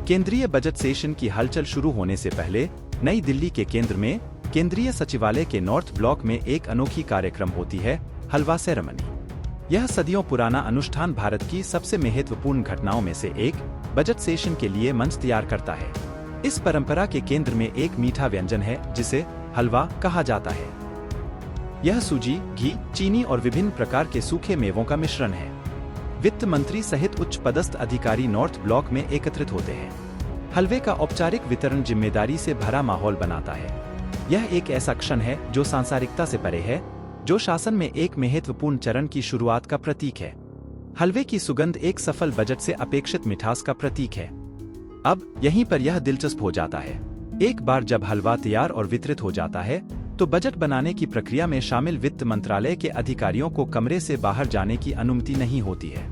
केंद्रीय budget session की हलचल शुरू होने से पहले नई दिल्ली के केंद्र में केंद्रीय सचिवालय के नॉर्थ ब्लॉक में एक अनोखी कार्यक्रम होती है, हलवा सेरेमनी। यह सदियों पुराना अनुष्ठान भारत की सबसे महत्वपूर्ण घटनाओं में से एक बजट सेशन के लिए मंच तैयार करता है। इस परंपरा के केंद्र में एक मीठा व्यंजन है जिसे हलवा कहा जाता है। यह सूजी, घी, चीनी और विभिन्न प्रकार के सूखे मेवों का मिश्रण है। वित्त मंत्री सहित उच्च पदस्थ अधिकारी नॉर्थ ब्लॉक में एकत्रित होते हैं। हलवे का औपचारिक वितरण जिम्मेदारी से भरा माहौल बनाता है। यह एक ऐसा क्षण है जो सांसारिकता से परे है, जो शासन में एक महत्वपूर्ण चरण की शुरुआत का प्रतीक है। हलवे की सुगंध एक सफल बजट से अपेक्षित मिठास का प्रतीक है। अब यहीं पर यह दिलचस्प हो जाता है। एक बार जब हलवा तैयार और वितरित हो जाता है तो बजट बनाने की प्रक्रिया में शामिल वित्त मंत्रालय के अधिकारियों को कमरे से बाहर जाने की अनुमति नहीं होती है।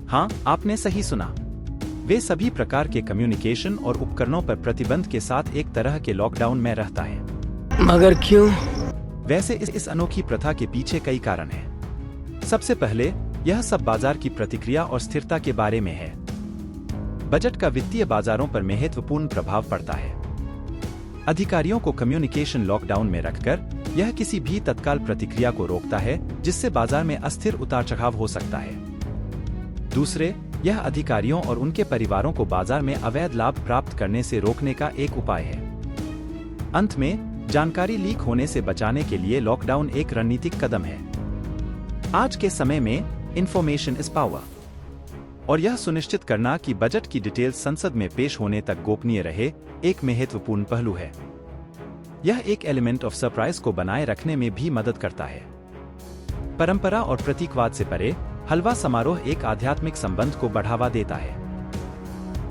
हाँ, आपने सही सुना। वे सभी प्रकार के कम्युनिकेशन और उपकरणों पर प्रतिबंध के साथ एक तरह के लॉकडाउन में रहता है। मगर क्यों? वैसे इस अनोखी प्रथा के पीछे कई कारण हैं। सबसे पहले यह सब बाजार की प्रतिक्रिया और स्थिरता के बारे में है। बजट का वित्तीय बाजारों पर महत्वपूर्ण प्रभाव पड़ता है। अधिकारियों को कम्युनिकेशन लॉकडाउन में रखकर यह किसी भी तत्काल प्रतिक्रिया को रोकता है जिससे बाजार में अस्थिर उतार चढ़ाव हो सकता है। दूसरे, यह अधिकारियों और उनके परिवारों को बाजार में अवैध लाभ प्राप्त करने से रोकने का एक उपाय है। अंत में, जानकारी लीक होने से बचाने के लिए लॉकडाउन एक रणनीतिक कदम है। आज के समय में इंफॉर्मेशन इज पावर, और यह सुनिश्चित करना कि बजट की डिटेल्स संसद में पेश होने तक गोपनीय रहे एक महत्वपूर्ण पहलू है। यह एक एलिमेंट ऑफ सरप्राइज को बनाए रखने में भी मदद करता है। परंपरा और प्रतीकवाद से परे हलवा समारोह एक आध्यात्मिक संबंध को बढ़ावा देता है।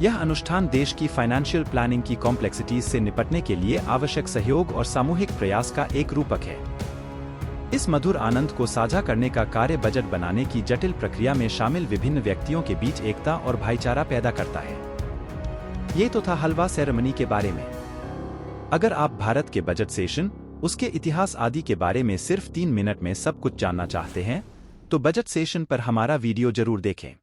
यह अनुष्ठान देश की फाइनेंशियल प्लानिंग की कॉम्प्लेक्सिटीज से निपटने के लिए आवश्यक सहयोग और सामूहिक प्रयास का एक रूपक है। इस मधुर आनंद को साझा करने का कार्य बजट बनाने की जटिल प्रक्रिया में शामिल विभिन्न व्यक्तियों के बीच एकता और भाईचारा पैदा करता है। ये तो था हलवा सेरेमनी के बारे में। अगर आप भारत के बजट सेशन, उसके इतिहास आदि के बारे में सिर्फ 3 मिनट में सब कुछ जानना चाहते हैं तो बजट सेशन पर हमारा वीडियो जरूर देखें।